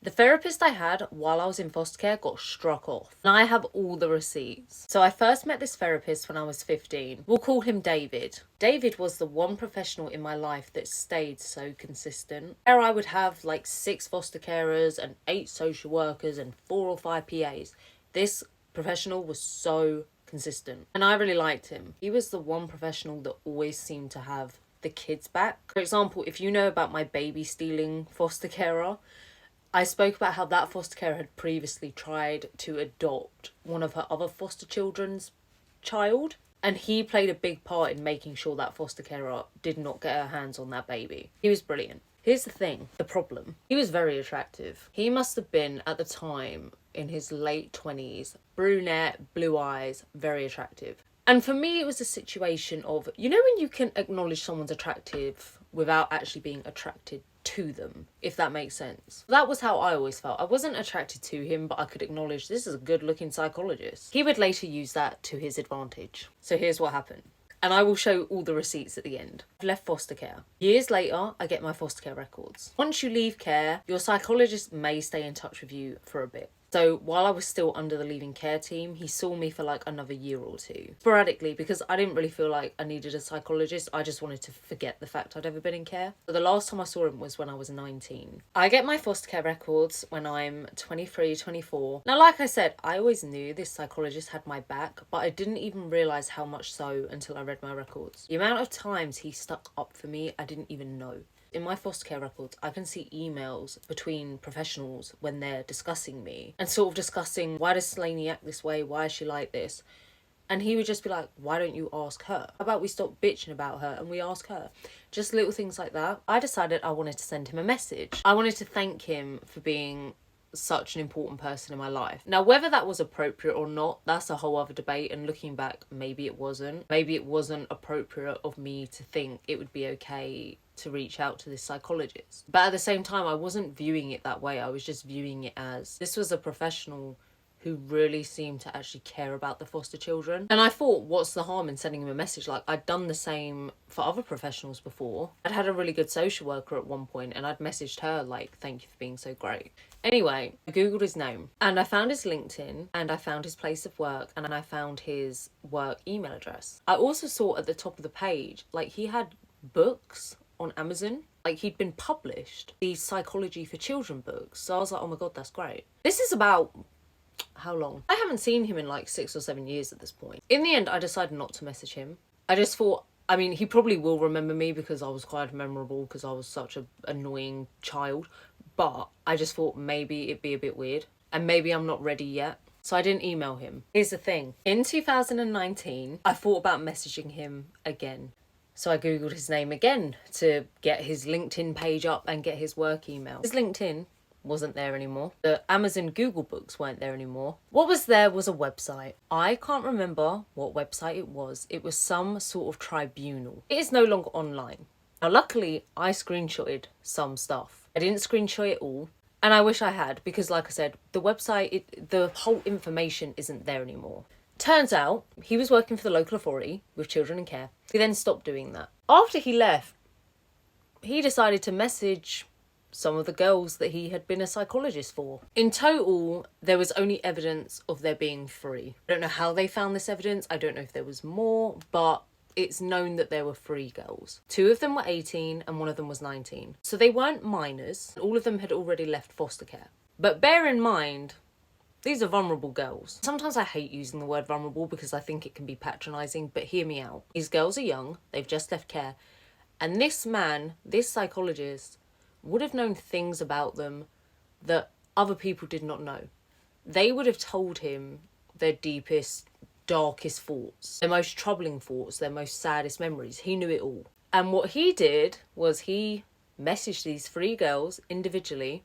The therapist I had while I was in foster care got struck off, and I have all the receipts. So I first met this therapist when I was 15. We'll call him David. David was the one professional in my life that stayed so consistent. There I would have like 6 foster carers and 8 social workers and 4 or 5 PAs. This professional was so consistent, and I really liked him. He was the one professional that always seemed to have the kids back. For example, if you know about my baby stealing foster carer, I spoke about how that foster carer had previously tried to adopt one of her other foster children's child, and he played a big part in making sure that foster carer did not get her hands on that baby. He was brilliant. Here's the thing, the problem. He was very attractive. He must have been, at the time, in his late 20s, brunette, blue eyes, very attractive. And for me, it was a situation of, you know, when you can acknowledge someone's attractive without actually being attracted to them, if that makes sense. That was how I always felt. I wasn't attracted to him, but I could acknowledge this is a good looking psychologist. He would later use that to his advantage. So here's what happened. And I will show all the receipts at the end. I've left foster care. Years later, I get my foster care records. Once you leave care, your psychologist may stay in touch with you for a bit. So while I was still under the leaving care team, he saw me for like another year or two. Sporadically, because I didn't really feel like I needed a psychologist. I just wanted to forget the fact I'd ever been in care. So the last time I saw him was when I was 19. I get my foster care records when I'm 23, 24. Now, like I said, I always knew this psychologist had my back, but I didn't even realise how much so until I read my records. The amount of times he stuck up for me, I didn't even know. In my foster care records, I can see emails between professionals when they're discussing me and sort of discussing, why does Slaney act this way? Why is she like this? And he would just be like, why don't you ask her? How about we stop bitching about her and we ask her? Just little things like that. I decided I wanted to send him a message. I wanted to thank him for being such an important person in my life. Now, whether that was appropriate or not, that's a whole other debate, and looking back, maybe it wasn't. Maybe it wasn't appropriate of me to think it would be okay to reach out to this psychologist. But at the same time, I wasn't viewing it that way. I was just viewing it as this was a professional who really seemed to actually care about the foster children. And I thought, what's the harm in sending him a message? Like, I'd done the same for other professionals before. I'd had a really good social worker at one point, and I'd messaged her like, thank you for being so great. Anyway, I googled his name and I found his LinkedIn and I found his place of work and I found his work email address. I also saw at the top of the page, like, he had books on Amazon. Like, he'd been published, these psychology for children books. So I was like, oh my God, that's great. This is about how long? I haven't seen him in like 6 or 7 years at this point. In the end, I decided not to message him. I just thought, I mean, he probably will remember me because I was quite memorable because I was such an annoying child. But I just thought maybe it'd be a bit weird and maybe I'm not ready yet. So I didn't email him. Here's the thing. In 2019, I thought about messaging him again. So I googled his name again to get his LinkedIn page up and get his work email. His LinkedIn wasn't there anymore. The Amazon Google books weren't there anymore. What was there was a website. I can't remember what website it was. It was some sort of tribunal. It is no longer online. Now, luckily, I screenshotted some stuff. I didn't screenshot it all, and I wish I had, because like I said, the website, the whole information isn't there anymore. Turns out, he was working for the local authority with children in care. He then stopped doing that. After he left, he decided to message some of the girls that he had been a psychologist for. In total, there was only evidence of there being 3. I don't know how they found this evidence. I don't know if there was more, but it's known that there were 3 girls. 2 of them were 18 and 1 of them was 19. So they weren't minors. All of them had already left foster care. But bear in mind, these are vulnerable girls. Sometimes I hate using the word vulnerable because I think it can be patronising, but hear me out. These girls are young, they've just left care, and this man, this psychologist, would have known things about them that other people did not know. They would have told him their deepest, darkest thoughts, their most troubling thoughts, their most saddest memories. He knew it all. And what he did was he messaged these 3 girls individually,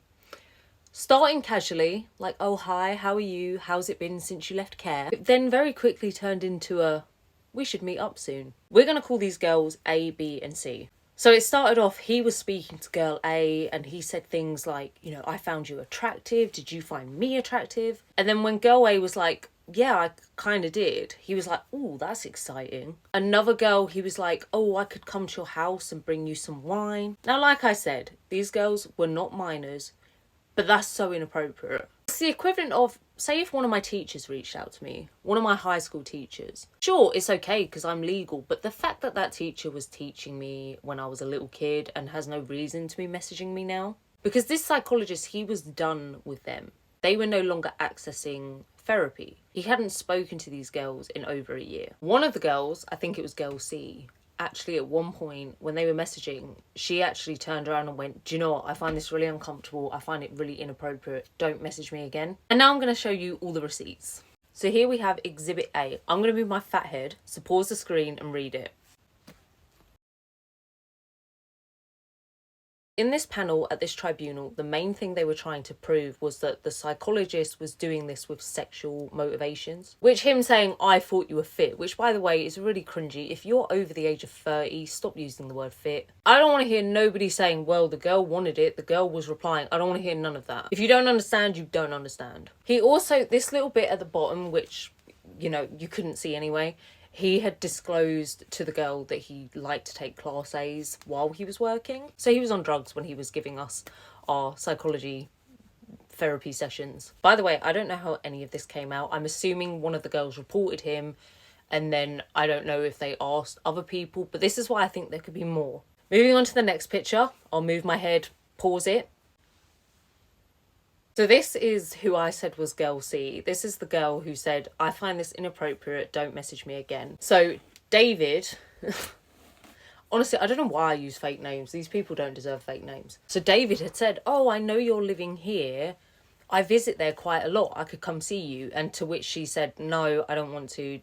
starting casually, like, oh, hi, how are you? How's it been since you left care? It then very quickly turned into a, we should meet up soon. We're going to call these girls A, B, and C. So it started off, he was speaking to girl A and he said things like, you know, I found you attractive. Did you find me attractive? And then when girl A was like, yeah, I kind of did, he was like, oh, that's exciting. Another girl, he was like, oh, I could come to your house and bring you some wine. Now, like I said, these girls were not minors. But that's so inappropriate. It's the equivalent of, say if one of my teachers reached out to me, one of my high school teachers. Sure, it's okay because I'm legal, but the fact that that teacher was teaching me when I was a little kid and has no reason to be messaging me now. Because this psychologist, he was done with them. They were no longer accessing therapy. He hadn't spoken to these girls in over a year. One of the girls, I think it was girl C, actually at one point when they were messaging, she actually turned around and went, do you know what, I find this really uncomfortable, I find it really inappropriate, don't message me again. And now I'm going to show you all the receipts. So here we have Exhibit A. I'm going to move my fat head, so pause the screen and read it. In this panel at this tribunal, the main thing they were trying to prove was that the psychologist was doing this with sexual motivations. Which him saying, I thought you were fit, which by the way is really cringy. If you're over the age of 30, stop using the word fit. I don't want to hear nobody saying, well, the girl wanted it, the girl was replying. I don't want to hear none of that. If you don't understand, you don't understand. He also, this little bit at the bottom, which, you know, you couldn't see anyway, he had disclosed to the girl that he liked to take Class A's while he was working. So he was on drugs when he was giving us our psychology therapy sessions. By the way, I don't know how any of this came out. I'm assuming one of the girls reported him, and then I don't know if they asked other people, but this is why I think there could be more. Moving on to the next picture. I'll move my head, pause it. So this is who I said was girl C. This is the girl who said, I find this inappropriate, don't message me again. So David, honestly, I don't know why I use fake names. These people don't deserve fake names. So David had said, oh, I know you're living here. I visit there quite a lot. I could come see you. And to which she said, no, I don't want to.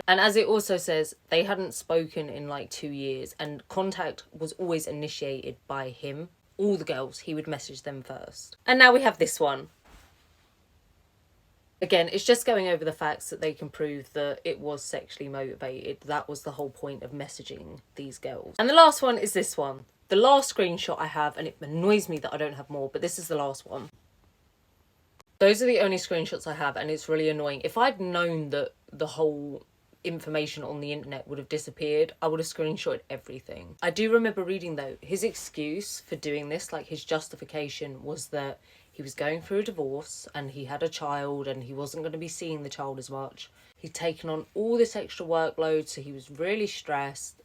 And as it also says, they hadn't spoken in like 2 years and contact was always initiated by him. All the girls, he would message them first. And now we have this one. Again, it's just going over the facts that they can prove that it was sexually motivated. That was the whole point of messaging these girls. And the last one is this one. The last screenshot I have, and it annoys me that I don't have more, but this is the last one. Those are the only screenshots I have, and it's really annoying. If I'd known that the whole information on the internet would have disappeared, I would have screenshotted everything. I do remember reading though, his excuse for doing this, like his justification, was that he was going through a divorce and he had a child and he wasn't going to be seeing the child as much. He'd taken on all this extra workload, so he was really stressed,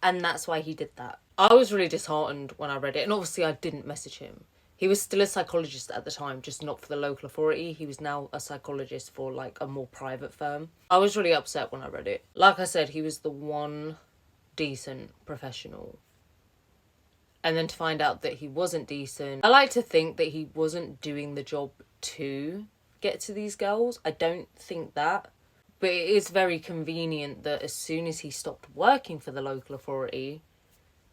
and that's why he did that. I was really disheartened when I read it, and obviously I didn't message him. He was still a psychologist at the time, just not for the local authority. He was now a psychologist for like a more private firm. I was really upset when I read it. Like I said, he was the one decent professional. And then to find out that he wasn't decent. I like to think that he wasn't doing the job to get to these girls. I don't think that. But it is very convenient that as soon as he stopped working for the local authority,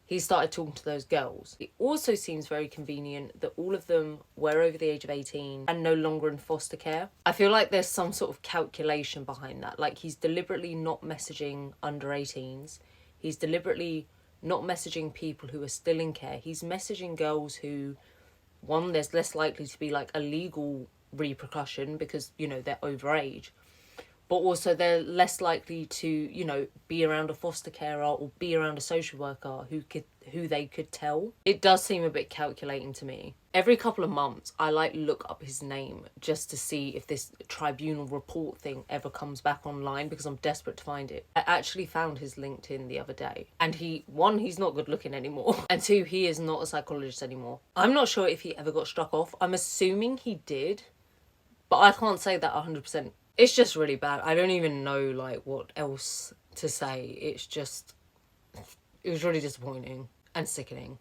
he started talking to those girls. It also seems very convenient that all of them were over the age of 18 and no longer in foster care. I feel like there's some sort of calculation behind that. Like, he's deliberately not messaging under 18s. He's deliberately not messaging people who are still in care. He's messaging girls who, one, there's less likely to be like a legal repercussion because, you know, they're over age. But also they're less likely to, you know, be around a foster carer or be around a social worker who they could tell. It does seem a bit calculating to me. Every couple of months, I like look up his name just to see if this tribunal report thing ever comes back online because I'm desperate to find it. I actually found his LinkedIn the other day, and he's not good looking anymore, and two, he is not a psychologist anymore. I'm not sure if he ever got struck off. I'm assuming he did, but I can't say that 100%. It's just really bad. I don't even know like what else to say. It was really disappointing and sickening.